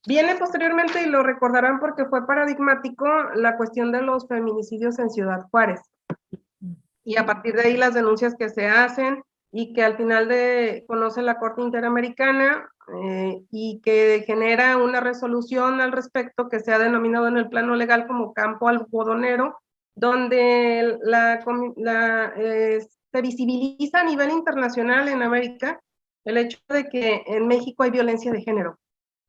Viene posteriormente, y lo recordarán porque fue paradigmático, la cuestión de los feminicidios en Ciudad Juárez. Y a partir de ahí las denuncias que se hacen y que al final conoce la Corte Interamericana y que genera una resolución al respecto que se ha denominado en el plano legal como campo algodonero, donde se visibiliza a nivel internacional en América el hecho de que en México hay violencia de género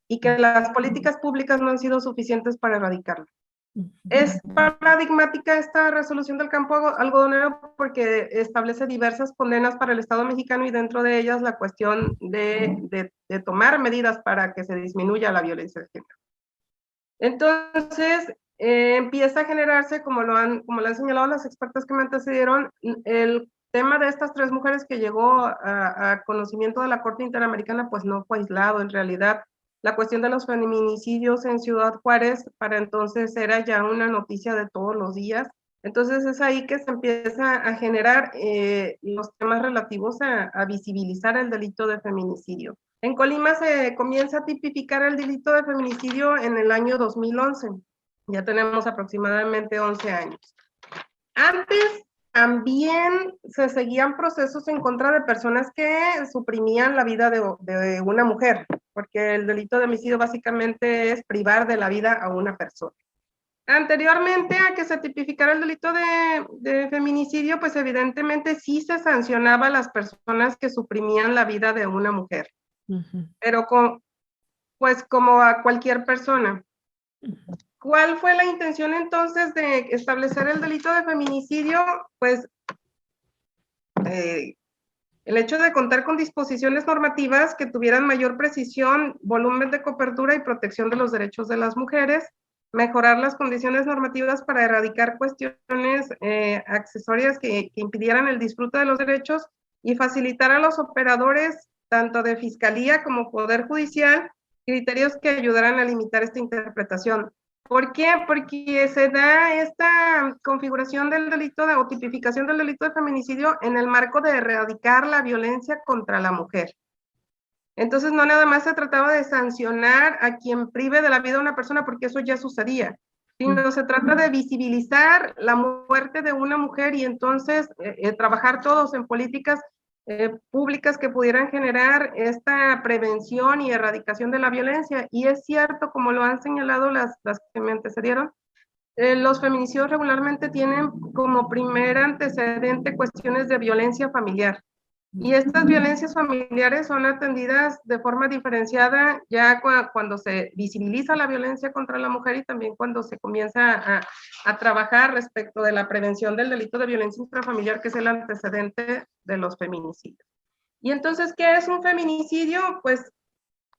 y que las políticas públicas no han sido suficientes para erradicarla. Es paradigmática esta resolución del campo algodonero porque establece diversas condenas para el Estado mexicano y dentro de ellas la cuestión de tomar medidas para que se disminuya la violencia de género. Entonces, empieza a generarse, como lo han señalado las expertas que me antecedieron, el tema de estas 3 mujeres que llegó a conocimiento de la Corte Interamericana, pues no fue aislado en realidad. La cuestión de los feminicidios en Ciudad Juárez para entonces era ya una noticia de todos los días. Entonces es ahí que se empieza a generar los temas relativos a visibilizar el delito de feminicidio. En Colima se comienza a tipificar el delito de feminicidio en el año 2011. Ya tenemos aproximadamente 11 años. Antes también se seguían procesos en contra de personas que suprimían la vida de una mujer, porque el delito de homicidio básicamente es privar de la vida a una persona. Anteriormente a que se tipificara el delito de feminicidio, pues evidentemente sí se sancionaba a las personas que suprimían la vida de una mujer, pero pues como a cualquier persona. ¿Cuál fue la intención entonces de establecer el delito de feminicidio? Pues el hecho de contar con disposiciones normativas que tuvieran mayor precisión, volumen de cobertura y protección de los derechos de las mujeres, mejorar las condiciones normativas para erradicar cuestiones accesorias que impidieran el disfrute de los derechos y facilitar a los operadores, tanto de fiscalía como poder judicial, criterios que ayudaran a limitar esta interpretación. ¿Por qué? Porque se da esta configuración del delito o tipificación del delito de feminicidio en el marco de erradicar la violencia contra la mujer. Entonces no nada más se trataba de sancionar a quien prive de la vida a una persona, porque eso ya sucedía, sino se trata de visibilizar la muerte de una mujer y entonces trabajar todos en políticas públicas que pudieran generar esta prevención y erradicación de la violencia. Y es cierto, como lo han señalado las que me antecedieron, los feminicidios regularmente tienen como primer antecedente cuestiones de violencia familiar. Y estas violencias familiares son atendidas de forma diferenciada ya cuando se visibiliza la violencia contra la mujer y también cuando se comienza a trabajar respecto de la prevención del delito de violencia intrafamiliar, que es el antecedente de los feminicidios. Y entonces, ¿qué es un feminicidio? Pues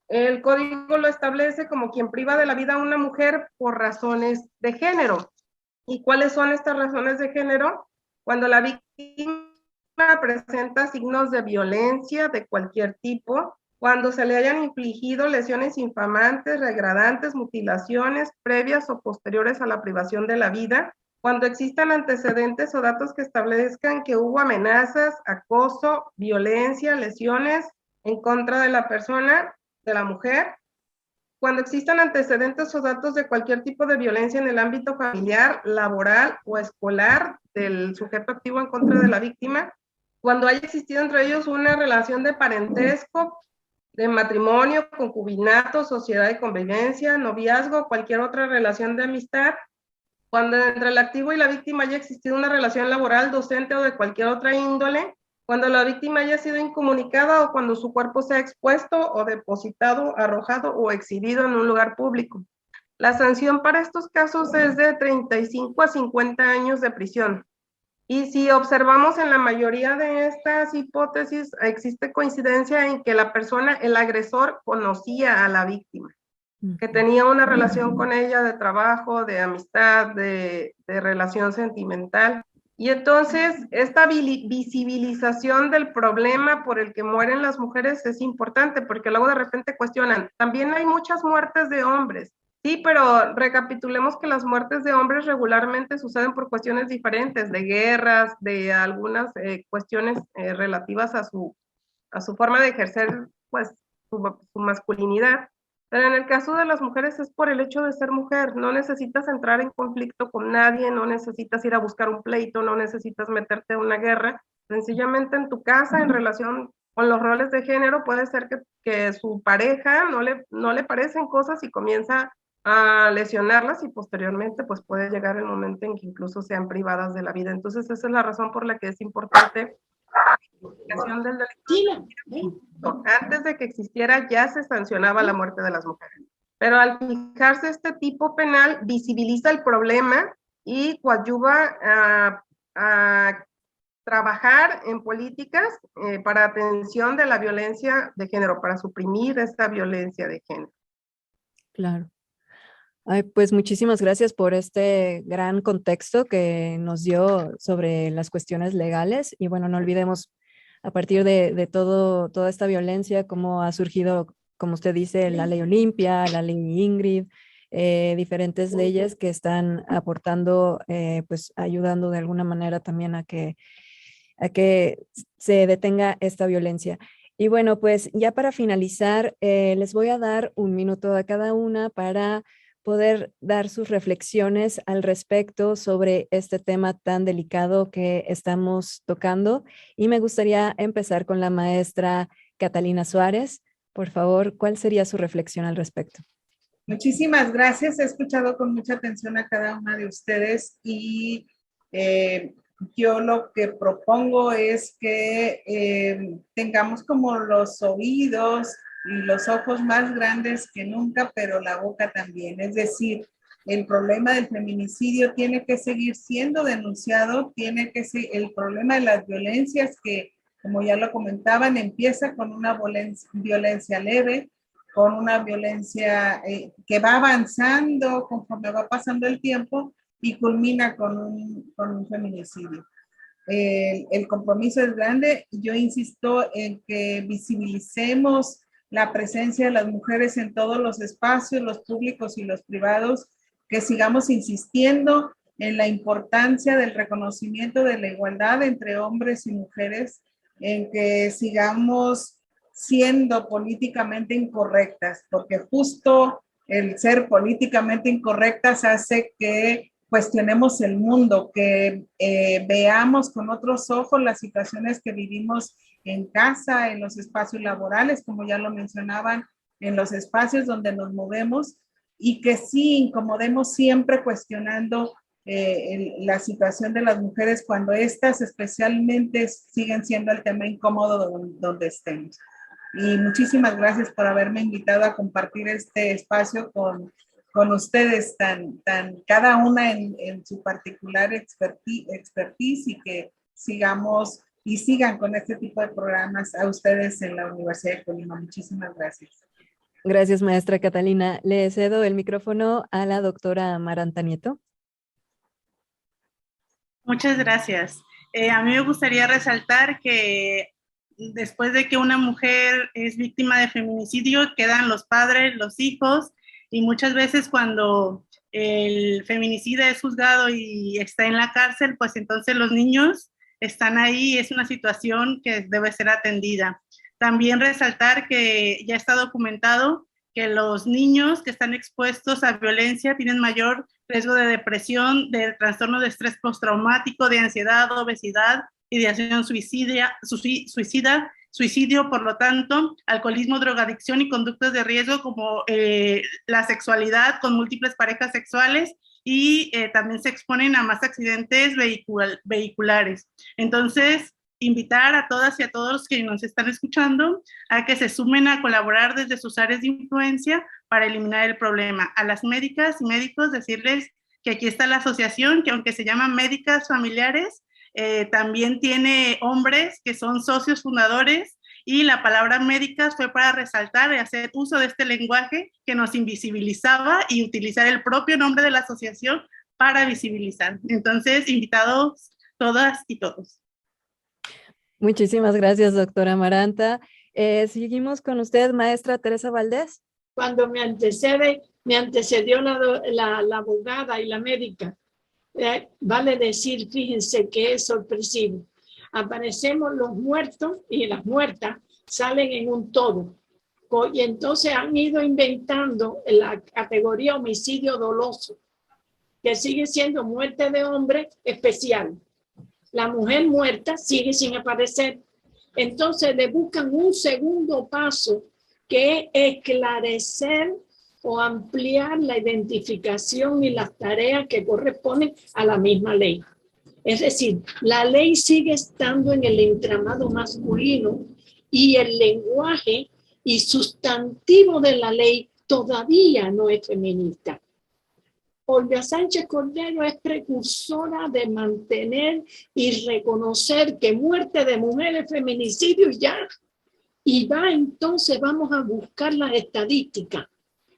el código lo establece como quien priva de la vida a una mujer por razones de género. ¿Y cuáles son estas razones de género? Cuando la víctima presenta signos de violencia de cualquier tipo, cuando se le hayan infligido lesiones infamantes, degradantes, mutilaciones previas o posteriores a la privación de la vida, cuando existan antecedentes o datos que establezcan que hubo amenazas, acoso, violencia, lesiones en contra de la persona, de la mujer, cuando existan antecedentes o datos de cualquier tipo de violencia en el ámbito familiar, laboral o escolar del sujeto activo en contra de la víctima, cuando haya existido entre ellos una relación de parentesco, de matrimonio, concubinato, sociedad de convivencia, noviazgo, cualquier otra relación de amistad, cuando entre el activo y la víctima haya existido una relación laboral, docente o de cualquier otra índole, cuando la víctima haya sido incomunicada o cuando su cuerpo sea expuesto o depositado, arrojado o exhibido en un lugar público. La sanción para estos casos es de 35 a 50 años de prisión. Y si observamos en la mayoría de estas hipótesis, existe coincidencia en que la persona, el agresor, conocía a la víctima, que tenía una relación con ella de trabajo, de amistad, de relación sentimental. Y entonces, esta visibilización del problema por el que mueren las mujeres es importante, porque luego de repente cuestionan, también hay muchas muertes de hombres. Sí, pero recapitulemos que las muertes de hombres regularmente suceden por cuestiones diferentes, de guerras, de algunas cuestiones relativas a su forma de ejercer pues, su masculinidad. Pero en el caso de las mujeres es por el hecho de ser mujer. No necesitas entrar en conflicto con nadie, no necesitas ir a buscar un pleito, no necesitas meterte en una guerra. Sencillamente en tu casa, en relación con los roles de género, puede ser que su pareja no le parecen cosas y comienza a lesionarlas y posteriormente pues puede llegar el momento en que incluso sean privadas de la vida. Entonces esa es la razón por la que es importante la identificación del delito. Antes de que existiera ya se sancionaba la muerte de las mujeres. Pero al fijarse este tipo penal visibiliza el problema y coadyuva a trabajar en políticas para atención de la violencia de género, para suprimir esta violencia de género. Claro. Ay, pues muchísimas gracias por este gran contexto que nos dio sobre las cuestiones legales. Y bueno, no olvidemos a partir de toda esta violencia, cómo ha surgido, como usted dice, la ley Olimpia, la ley Ingrid, diferentes leyes que están aportando, pues ayudando de alguna manera también a que se detenga esta violencia. Y bueno, pues ya para finalizar, les voy a dar un minuto a cada una para poder dar sus reflexiones al respecto sobre este tema tan delicado que estamos tocando. Y me gustaría empezar con la maestra Catalina Suárez. Por favor, ¿cuál sería su reflexión al respecto? Muchísimas gracias. He escuchado con mucha atención a cada una de ustedes y yo lo que propongo es que tengamos como los oídos y los ojos más grandes que nunca, pero la boca también. Es decir, el problema del feminicidio tiene que seguir siendo denunciado, el problema de las violencias que, como ya lo comentaban, empieza con una violencia leve, con una violencia que va avanzando conforme va pasando el tiempo y culmina con un feminicidio. El compromiso es grande. Yo insisto en que visibilicemos la presencia de las mujeres en todos los espacios, los públicos y los privados, que sigamos insistiendo en la importancia del reconocimiento de la igualdad entre hombres y mujeres, en que sigamos siendo políticamente incorrectas, porque justo el ser políticamente incorrectas hace que cuestionemos el mundo, que veamos con otros ojos las situaciones que vivimos en casa, en los espacios laborales, como ya lo mencionaban, en los espacios donde nos movemos, y que sí incomodemos siempre cuestionando la situación de las mujeres cuando éstas especialmente siguen siendo el tema incómodo donde estemos. Y muchísimas gracias por haberme invitado a compartir este espacio con ustedes, cada una en su particular expertise, y que sigan con este tipo de programas a ustedes en la Universidad de Colima. Muchísimas gracias. Gracias, maestra Catalina. Le cedo el micrófono a la doctora Amaranta Nieto. Muchas gracias. A mí me gustaría resaltar que después de que una mujer es víctima de feminicidio, quedan los padres, los hijos, y muchas veces cuando el feminicida es juzgado y está en la cárcel, pues entonces los niños están ahí. Es una situación que debe ser atendida. También resaltar que ya está documentado que los niños que están expuestos a violencia tienen mayor riesgo de depresión, de trastorno de estrés postraumático, de ansiedad, obesidad, ideación suicidio, por lo tanto, alcoholismo, drogadicción y conductas de riesgo como la sexualidad con múltiples parejas sexuales, y también se exponen a más accidentes vehiculares. Entonces, invitar a todas y a todos los que nos están escuchando a que se sumen a colaborar desde sus áreas de influencia para eliminar el problema. A las médicas y médicos decirles que aquí está la asociación, que aunque se llaman médicas familiares, también tiene hombres que son socios fundadores, y la palabra médicas fue para resaltar y hacer uso de este lenguaje que nos invisibilizaba y utilizar el propio nombre de la asociación para visibilizar. Entonces, invitados todas y todos. Muchísimas gracias, doctora Amaranta. Seguimos con usted, maestra Teresa Valdés. Cuando me antecedió la abogada y la médica, vale decir, fíjense que es sorpresivo. Aparecemos los muertos y las muertas salen en un todo. Y entonces han ido inventando la categoría homicidio doloso, que sigue siendo muerte de hombre especial. La mujer muerta sigue sin aparecer. Entonces le buscan un segundo paso, que es esclarecer o ampliar la identificación y las tareas que corresponden a la misma ley. Es decir, la ley sigue estando en el entramado masculino y el lenguaje y sustantivo de la ley todavía no es feminista. Olga Sánchez Cordero es precursora de mantener y reconocer que muerte de mujer es feminicidio ya. Y entonces vamos a buscar las estadísticas,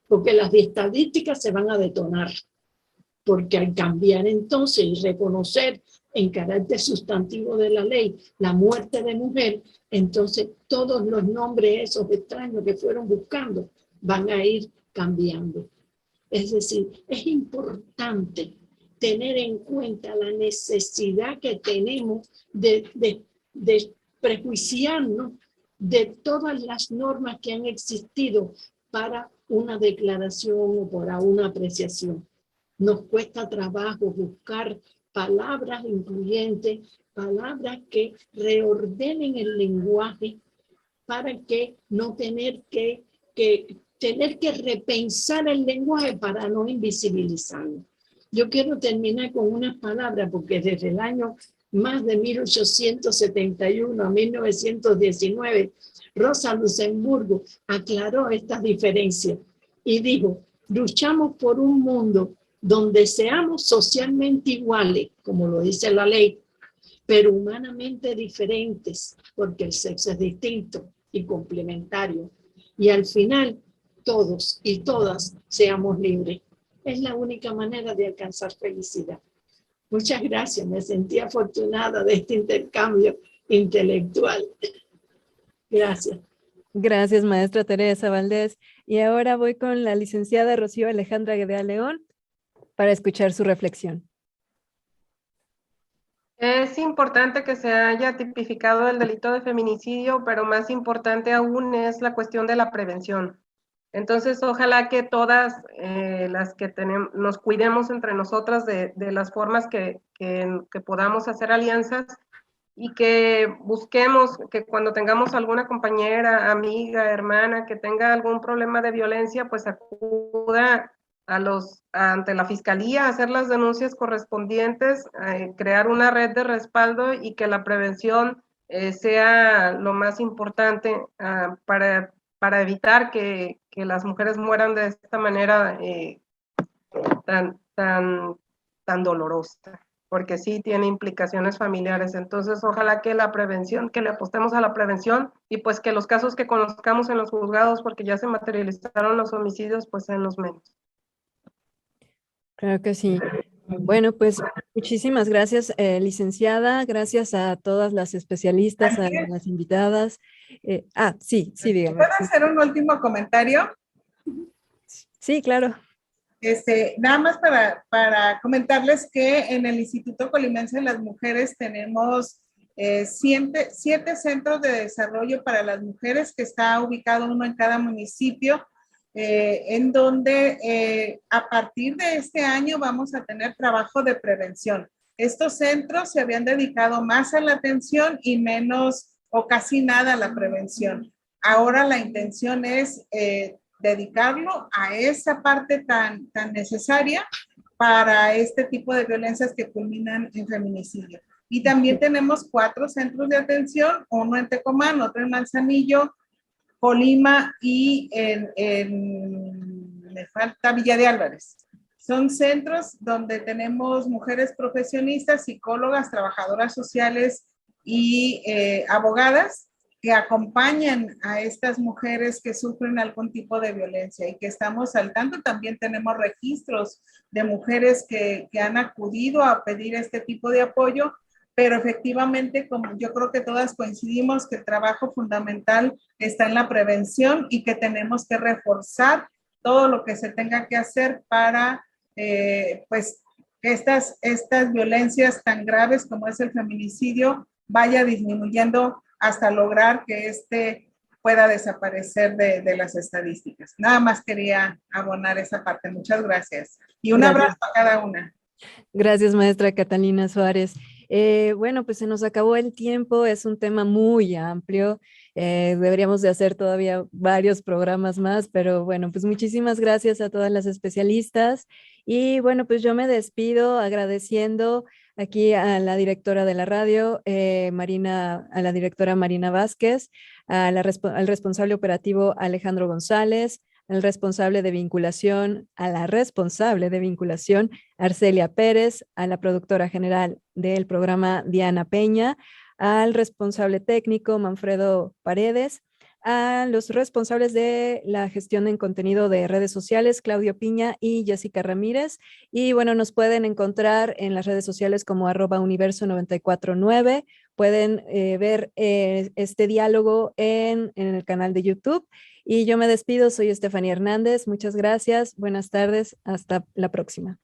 porque las estadísticas se van a detonar. Porque al cambiar entonces y reconocer en carácter sustantivo de la ley la muerte de mujer, entonces todos los nombres esos extraños que fueron buscando van a ir cambiando. Es decir, es importante tener en cuenta la necesidad que tenemos de prejuiciarnos de todas las normas que han existido para una declaración o para una apreciación. Nos cuesta trabajo buscar palabras incluyentes, palabras que reordenen el lenguaje para que no tener que repensar el lenguaje para no invisibilizarlo. Yo quiero terminar con unas palabras porque desde el año más de 1871 a 1919, Rosa Luxemburgo aclaró estas diferencias y dijo: luchamos por un mundo donde seamos socialmente iguales, como lo dice la ley, pero humanamente diferentes, porque el sexo es distinto y complementario. Y al final, todos y todas seamos libres. Es la única manera de alcanzar felicidad. Muchas gracias, me sentí afortunada de este intercambio intelectual. Gracias. Gracias, maestra Teresa Valdés. Y ahora voy con la licenciada Rocío Alejandra Guedea León para escuchar su reflexión. Es importante que se haya tipificado el delito de feminicidio, pero más importante aún es la cuestión de la prevención. Entonces, ojalá que todas las que tenemos, nos cuidemos entre nosotras de las formas que podamos hacer alianzas y que busquemos que cuando tengamos alguna compañera, amiga, hermana que tenga algún problema de violencia, pues acuda ante la fiscalía a hacer las denuncias correspondientes, crear una red de respaldo y que la prevención sea lo más importante para evitar que las mujeres mueran de esta manera tan dolorosa, porque sí tiene implicaciones familiares. Entonces, ojalá que la prevención, que le apostemos a la prevención y pues que los casos que conozcamos en los juzgados, porque ya se materializaron los homicidios, pues sean los menos. Claro que sí. Bueno, pues muchísimas gracias, licenciada. Gracias a todas las especialistas, a las invitadas. Sí, dígame. ¿Puedo hacer un último comentario? Sí, claro. Nada más para comentarles que en el Instituto Colimense de las Mujeres tenemos 7 centros de desarrollo para las mujeres, que está ubicado uno en cada municipio, en donde a partir de este año vamos a tener trabajo de prevención. Estos centros se habían dedicado más a la atención y menos o casi nada a la prevención. Ahora la intención es dedicarlo a esa parte tan necesaria para este tipo de violencias que culminan en feminicidio. Y también tenemos 4 centros de atención, uno en Tecomán, otro en Manzanillo, Colima y me falta Villa de Álvarez. Son centros donde tenemos mujeres profesionistas, psicólogas, trabajadoras sociales y abogadas que acompañan a estas mujeres que sufren algún tipo de violencia y que estamos al tanto. También tenemos registros de mujeres que han acudido a pedir este tipo de apoyo, pero efectivamente, como yo creo que todas coincidimos que el trabajo fundamental está en la prevención y que tenemos que reforzar todo lo que se tenga que hacer para pues estas violencias tan graves como es el feminicidio vaya disminuyendo hasta lograr que pueda desaparecer de las estadísticas. Nada más quería abonar esa parte. Muchas gracias. Y un abrazo a cada una. Gracias, maestra Catalina Suárez. Bueno, pues se nos acabó el tiempo, es un tema muy amplio, deberíamos de hacer todavía varios programas más, pero bueno, pues muchísimas gracias a todas las especialistas y bueno, pues yo me despido agradeciendo aquí a la directora de la radio, a la directora Marina Vázquez, al responsable operativo Alejandro González, al responsable de vinculación, a la responsable de vinculación, Arcelia Pérez, a la productora general del programa, Diana Peña, al responsable técnico, Manfredo Paredes, a los responsables de la gestión en contenido de redes sociales, Claudio Piña y Jessica Ramírez. Y bueno, nos pueden encontrar en las redes sociales como @universo949. Pueden ver este diálogo en el canal de YouTube. Y yo me despido, soy Estefanía Hernández. Muchas gracias, buenas tardes, hasta la próxima.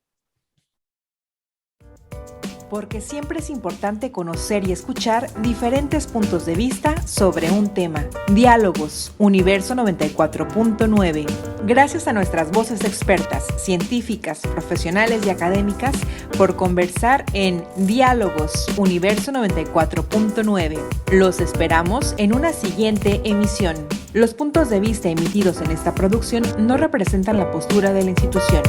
Porque siempre es importante conocer y escuchar diferentes puntos de vista sobre un tema. Diálogos, Universo 94.9. Gracias a nuestras voces expertas, científicas, profesionales y académicas por conversar en Diálogos, Universo 94.9. Los esperamos en una siguiente emisión. Los puntos de vista emitidos en esta producción no representan la postura de la institución.